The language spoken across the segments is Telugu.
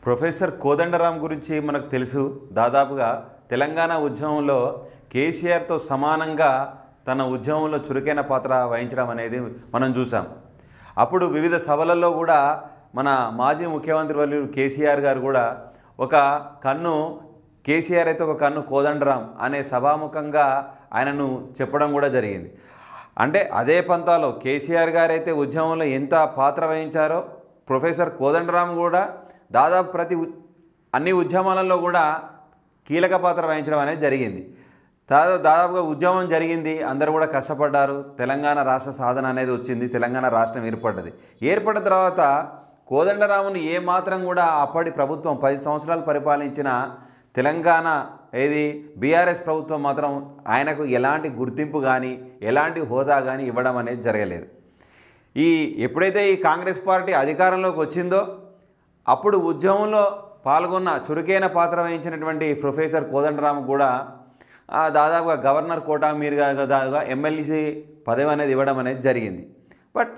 ప్రొఫెసర్ కోదండరాం గురించి మనకు తెలుసు. దాదాపుగా తెలంగాణ ఉద్యమంలో కేసీఆర్తో సమానంగా తన ఉద్యమంలో చురుకైన పాత్ర వహించడం అనేది మనం చూసాం. అప్పుడు వివిధ సభలలో కూడా మన మాజీ ముఖ్యమంత్రి వర్యులు కేసీఆర్ గారు కూడా ఒక కన్ను కేసీఆర్ అయితే ఒక కన్ను కోదండరాం అనే సభాముఖంగా ఆయనను చెప్పడం కూడా జరిగింది. అంటే అదే పంతాలో కేసీఆర్ గారు అయితే ఉద్యమంలో ఎంత పాత్ర వహించారో ప్రొఫెసర్ కోదండరాం కూడా దాదాపు అన్ని ఉద్యమాలలో కూడా కీలక పాత్ర వహించడం అనేది జరిగింది. దాదాపుగా ఉద్యమం జరిగింది, అందరూ కూడా కష్టపడ్డారు, తెలంగాణ రాష్ట్ర సాధన అనేది వచ్చింది, తెలంగాణ రాష్ట్రం ఏర్పడ్డది. ఏర్పడిన తర్వాత కోదండరాముని ఏమాత్రం కూడా అప్పటి ప్రభుత్వం 10 సంవత్సరాలు పరిపాలించిన తెలంగాణ బీఆర్ఎస్ ప్రభుత్వం మాత్రం ఆయనకు ఎలాంటి గుర్తింపు కానీ ఎలాంటి హోదా కానీ ఇవ్వడం అనేది జరగలేదు. ఎప్పుడైతే ఈ కాంగ్రెస్ పార్టీ అధికారంలోకి వచ్చిందో అప్పుడు ఉద్యమంలో పాల్గొన్న చురుకైన పాత్ర వహించినటువంటి ప్రొఫెసర్ కోదండరాం కూడా దాదాపుగా గవర్నర్ కోటా మీదుగా దాదాపుగా ఎమ్మెల్సీ పదవి అనేది ఇవ్వడం అనేది జరిగింది. బట్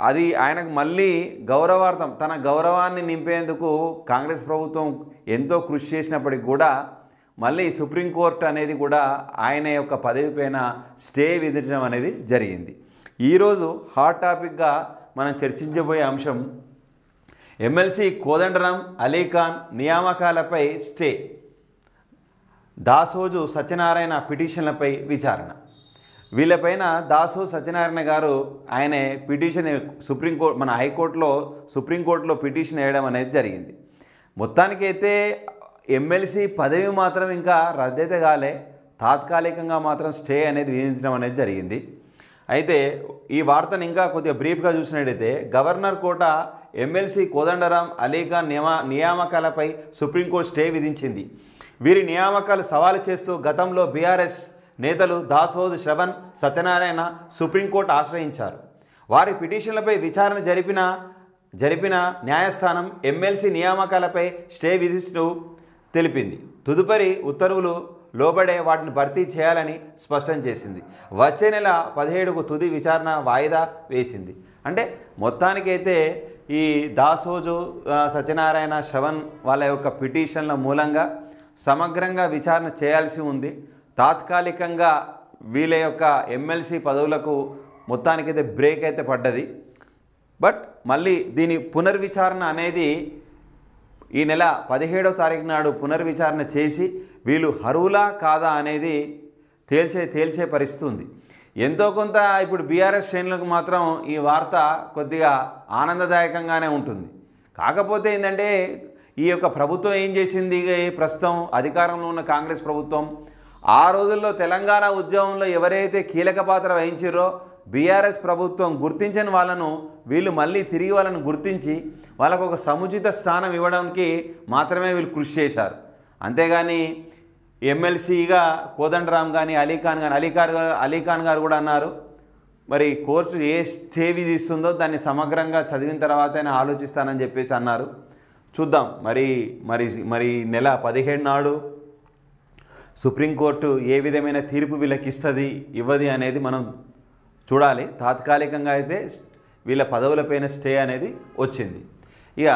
అది ఆయనకు మళ్ళీ గౌరవార్థం తన గౌరవాన్ని నింపేందుకు కాంగ్రెస్ ప్రభుత్వం ఎంతో కృషి చేసినప్పటికి కూడా మళ్ళీ సుప్రీంకోర్టు అనేది కూడా ఆయన యొక్క పదవి పైన స్టే విధించడం అనేది జరిగింది. ఈరోజు హాట్ టాపిక్గా మనం చర్చించబోయే అంశం ఎమ్మెల్సీ కోదండరాం అలీఖాన్ నియామకాలపై స్టే, దాసోజు సత్యనారాయణ పిటిషన్లపై విచారణ. వీళ్ళపైన దాసోజు సత్యనారాయణ గారు ఆయన పిటిషన్ సుప్రీంకోర్టు మన హైకోర్టులో సుప్రీంకోర్టులో పిటిషన్ వేయడం అనేది జరిగింది. మొత్తానికైతే ఎమ్మెల్సీ పదవి మాత్రం ఇంకా రద్దయితే కాలే, తాత్కాలికంగా మాత్రం స్టే అనేది విధించడం అనేది జరిగింది. అయితే ఈ వార్తను ఇంకా కొద్దిగా బ్రీఫ్గా చూసినట్టయితే governor quota MLC Kodandaram Ali Khan నియామకాలపై సుప్రీంకోర్టు స్టే విధించింది. వీరి నియామకాలు సవాలు చేస్తూ గతంలో బీఆర్ఎస్ నేతలు దాసోజు శ్రవణ్ సత్యనారాయణ సుప్రీంకోర్టు ఆశ్రయించారు. వారి పిటిషన్లపై విచారణ జరిపిన న్యాయస్థానం ఎమ్మెల్సీ నియామకాలపై స్టే విధిస్తూ తెలిపింది. తదుపరి ఉత్తర్వులు లోబడే వాటిని భర్తీ చేయాలని స్పష్టం చేసింది. వచ్చే నెల 17కు తుది విచారణ వాయిదా వేసింది. అంటే మొత్తానికైతే ఈ దాసోజు సత్యనారాయణ శ్రవణ్ వాళ్ళ యొక్క పిటిషన్ల మూలంగా సమగ్రంగా విచారణ చేయాల్సి ఉంది. తాత్కాలికంగా వీళ్ళ యొక్క ఎమ్మెల్సీ పదవులకు మొత్తానికైతే బ్రేక్ అయితే పడ్డది. బట్ మళ్ళీ దీని పునర్విచారణ అనేది ఈ నెల 17వ తారీఖు నాడు పునర్విచారణ చేసి వీళ్ళు అర్హులా కాదా అనేది తేల్చే పరిస్థితి ఉంది. ఎంతో కొంత ఇప్పుడు బీఆర్ఎస్ శ్రేణులకు మాత్రం ఈ వార్త కొద్దిగా ఆనందదాయకంగానే ఉంటుంది. కాకపోతే ఏంటంటే ఈ యొక్క ప్రభుత్వం ఏం చేసింది, ప్రస్తుతం అధికారంలో ఉన్న కాంగ్రెస్ ప్రభుత్వం ఆ రోజుల్లో తెలంగాణ ఉద్యమంలో ఎవరైతే కీలక పాత్ర వహించారో బీఆర్ఎస్ ప్రభుత్వం గుర్తించని వాళ్ళను వీళ్ళు మళ్ళీ తిరిగి వాళ్ళను గుర్తించి వాళ్ళకు ఒక సముచిత స్థానం ఇవ్వడానికి మాత్రమే వీళ్ళు కృషి చేశారు. అంతేగాని ఎమ్మెల్సీగా కోదండరాం కానీ అలీఖాన్ గారు కూడా అన్నారు, మరి కోర్టు ఏ స్టే విధిస్తుందో దాన్ని సమగ్రంగా చదివిన తర్వాతనే ఆలోచిస్తానని చెప్పేసి అన్నారు. చూద్దాం మరి నెల 17 నాడు సుప్రీంకోర్టు ఏ విధమైన తీర్పు వీళ్ళకి ఇవ్వది అనేది మనం చూడాలి. తాత్కాలికంగా అయితే వీళ్ళ పదవులపైన స్టే అనేది వచ్చింది. ఇక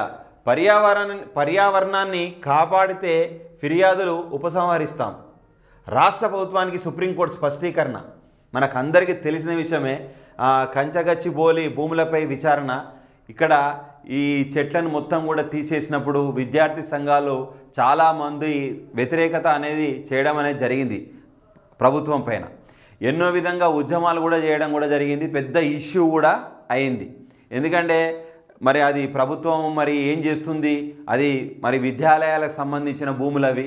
పర్యావరణాన్ని కాపాడితే ఫిర్యాదులు ఉపసంహరిస్తాం, రాష్ట్ర ప్రభుత్వానికి సుప్రీంకోర్టు స్పష్టీకరణ. మనకందరికీ తెలిసిన విషయమే. కంచగచ్చిబౌలి భూములపై విచారణ. ఇక్కడ ఈ చెట్లను మొత్తం కూడా తీసేసినప్పుడు విద్యార్థి సంఘాలు చాలామంది వ్యతిరేకత అనేది చేయడం అనేది జరిగింది ప్రభుత్వం పైన. ఎన్నో విధంగా ఉద్యమాలు కూడా చేయడం కూడా జరిగింది. పెద్ద ఇష్యూ కూడా అయింది. ఎందుకంటే మరి అది ప్రభుత్వం మరి ఏం చేస్తుంది, అది మరి విద్యాలయాలకు సంబంధించిన భూములు అవి,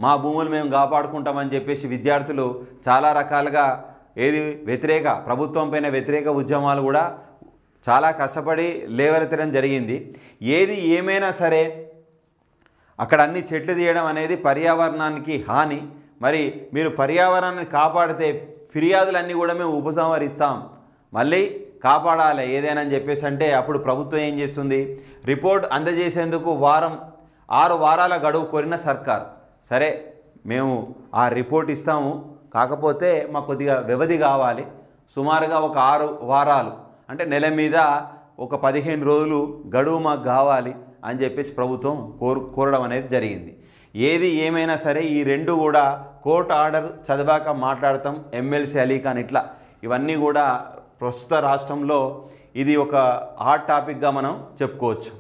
మా భూములు మేము కాపాడుకుంటామని చెప్పేసి విద్యార్థులు చాలా రకాలుగా ప్రభుత్వం పైన వ్యతిరేక ఉద్యమాలు కూడా చాలా కష్టపడి లేవనెత్తడం జరిగింది. ఏది ఏమైనా సరే అక్కడ అన్ని చెట్లు తీయడం అనేది పర్యావరణానికి హాని. మరి మీరు పర్యావరణాన్ని కాపాడితే ఫిర్యాదులన్నీ కూడా మేము ఉపసంహరిస్తాం, మళ్ళీ కాపాడాలి ఏదైనా అని చెప్పేసి అంటే అప్పుడు ప్రభుత్వం ఏం చేస్తుంది, రిపోర్ట్ అందజేసేందుకు 6 వారాల గడువు కోరిన సర్కార్. సరే మేము ఆ రిపోర్ట్ ఇస్తాము, కాకపోతే మాకు కొద్దిగా వ్యవధి కావాలి, సుమారుగా ఒక 6 వారాలు అంటే నెల మీద ఒక 15 రోజులు గడువు మాకు కావాలి అని చెప్పేసి ప్రభుత్వం కోరడం అనేది జరిగింది. ఏది ఏమైనా సరే ఈ రెండు కూడా కోర్టు ఆర్డర్ చదివాక మాట్లాడతాం, ఎమ్మెల్సీ అలీఖాన్ ఇట్లా ఇవన్నీ కూడా ప్రస్తుత రాష్ట్రంలో ఇది ఒక హాట్ టాపిక్గా మనం చెప్పుకోవచ్చు.